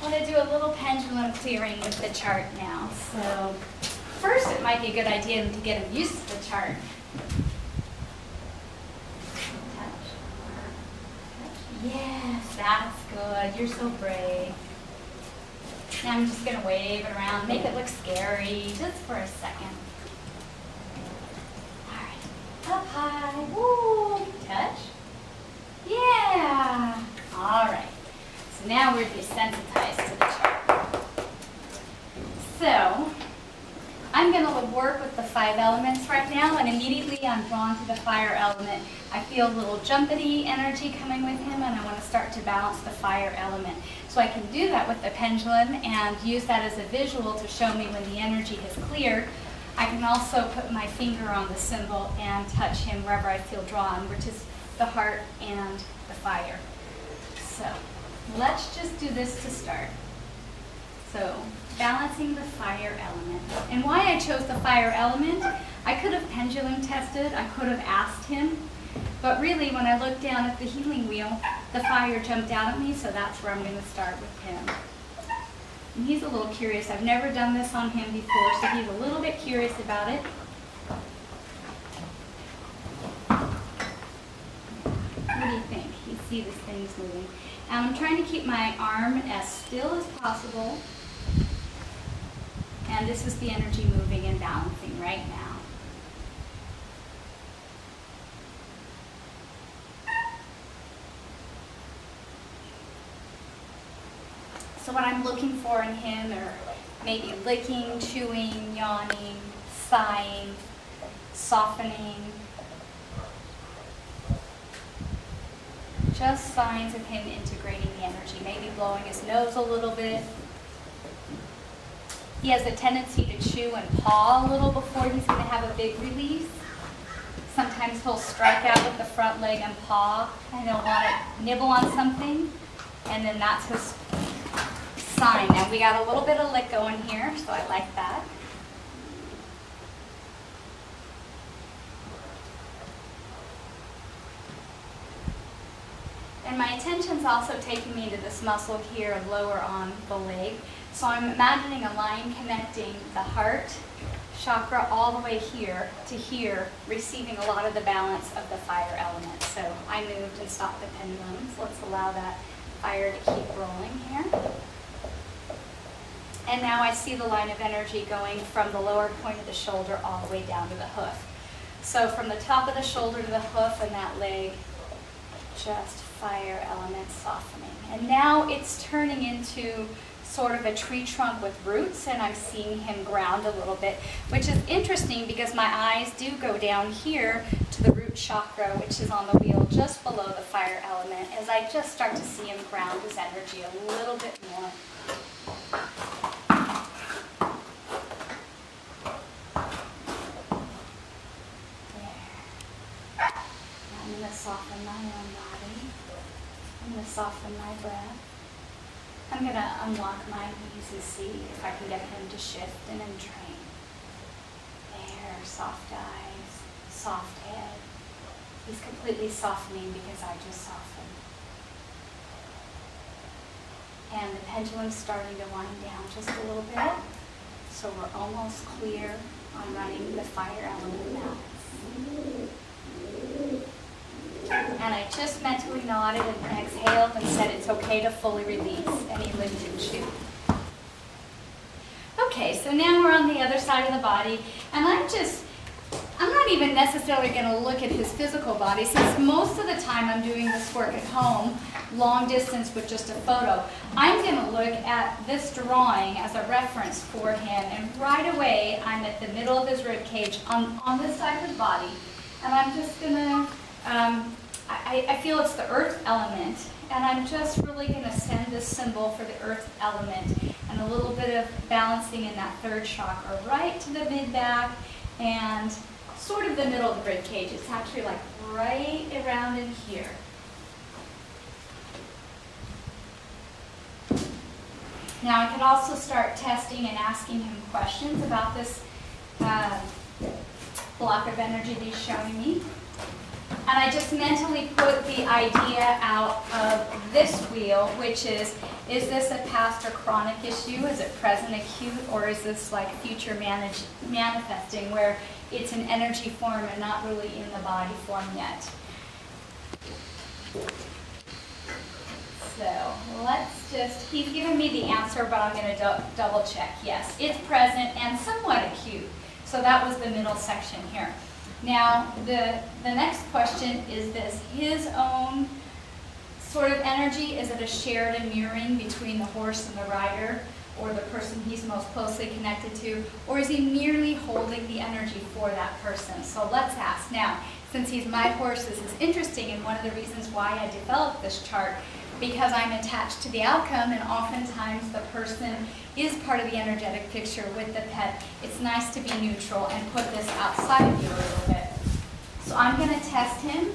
I want to do a little pendulum clearing with the chart now. So first it might be a good idea to get him used to the chart. Touch. Yes, that's good. You're so brave. Now I'm just going to wave it around, make it look scary, just for a second. All right. Up high. Woo. Touch. Yeah. All right. So now we're desensitized to the chart. So I'm going to work with the 5 elements right now, and immediately I'm drawn to the fire element. I feel a little jumpity energy coming with him, and I want to start to balance the fire element. So I can do that with the pendulum and use that as a visual to show me when the energy has cleared. I can also put my finger on the symbol and touch him wherever I feel drawn, which is the heart and the fire. So let's just do this to start. So balancing the fire element. And why I chose the fire element, I could have pendulum tested, I could have asked him, but really when I looked down at the healing wheel, the fire jumped out at me, so that's where I'm going to start with him. And he's a little curious. I've never done this on him before, so he's a little bit curious about it. What do you think? You see this thing's moving. And I'm trying to keep my arm as still as possible. And this is the energy moving and balancing right now. So what I'm looking for in him are maybe licking, chewing, yawning, sighing, softening. Just signs of him integrating the energy, maybe blowing his nose a little bit. He has a tendency to chew and paw a little before he's going to have a big release. Sometimes he'll strike out with the front leg and paw, and he'll want to nibble on something, and then that's his sign. Now we got a little bit of lick going here, so I like that. And my attention's also taking me to this muscle here and lower on the leg. So I'm imagining a line connecting the heart chakra all the way here to here, receiving a lot of the balance of the fire element. So I moved and stopped the pendulum. So let's allow that fire to keep rolling here. And now I see the line of energy going from the lower point of the shoulder all the way down to the hoof. So from the top of the shoulder to the hoof and that leg, just fire element softening. And now it's turning into sort of a tree trunk with roots, and I'm seeing him ground a little bit, which is interesting because my eyes do go down here to the root chakra, which is on the wheel just below the fire element, as I just start to see him ground his energy a little bit more. There. I'm going to soften my own body. I'm going to soften my breath. I'm going to unlock my knees and see if I can get him to shift and entrain. There, soft eyes, soft head. He's completely softening because I just softened. And the pendulum's starting to wind down just a little bit. So we're almost clear on running the fire element balance. And I just mentally nodded and exhaled and said it's okay to fully release any lick and chew. Okay, so now we're on the other side of the body, and I'm not even necessarily going to look at his physical body, since most of the time I'm doing this work at home, long distance with just a photo. I'm going to look at this drawing as a reference for him, and right away I'm at the middle of his rib cage on this side of his body, and I'm just going to I feel it's the earth element, and I'm just really going to send this symbol for the earth element and a little bit of balancing in that third chakra right to the mid-back and sort of the middle of the rib cage. It's actually like right around in here. Now I could also start testing and asking him questions about this block of energy that he's showing me. And I just mentally put the idea out of this wheel, which is this a past or chronic issue? Is it present acute, or is this like future manifesting where it's an energy form and not really in the body form yet? So let's just, he's given me the answer, but I'm going to double check. Yes, it's present and somewhat acute. So that was the middle section here. Now, the next question is this: his own sort of energy, is it a shared and mirroring between the horse and the rider, or the person he's most closely connected to, or is he merely holding the energy for that person? So let's ask. Now, since he's my horse, this is interesting, and one of the reasons why I developed this chart, because I'm attached to the outcome, and oftentimes the person is part of the energetic picture with the pet. It's nice to be neutral and put this outside of you a little bit. So I'm going to test him,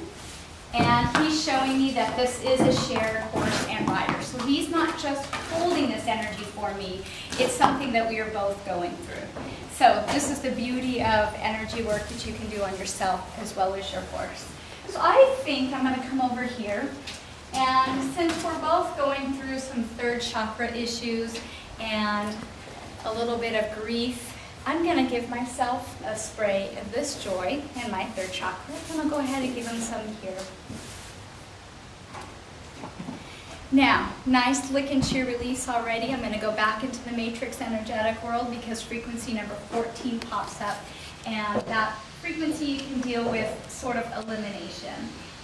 and he's showing me that this is a shared horse and rider. So he's not just holding this energy for me, it's something that we are both going through. So this is the beauty of energy work that you can do on yourself as well as your horse. So I think I'm going to come over here. And since we're both going through some third chakra issues and a little bit of grief, I'm going to give myself a spray of this joy in my third chakra. And I'll go ahead and give him some here. Now, nice lick and cheer release already. I'm going to go back into the matrix energetic world because frequency number 14 pops up. And that frequency you can deal with sort of elimination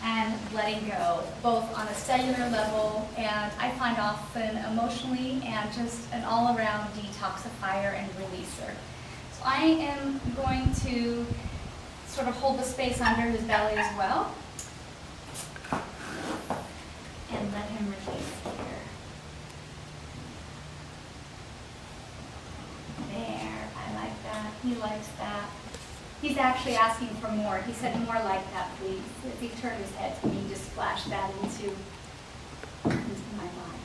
and letting go, both on a cellular level, and I find often emotionally, and just an all-around detoxifier and releaser. So I am going to sort of hold the space under his belly as well, and let him release here. There, I like that, he likes that. He's actually asking for more. He said, more like that, please. If he turned his head to me, just splash that into my body.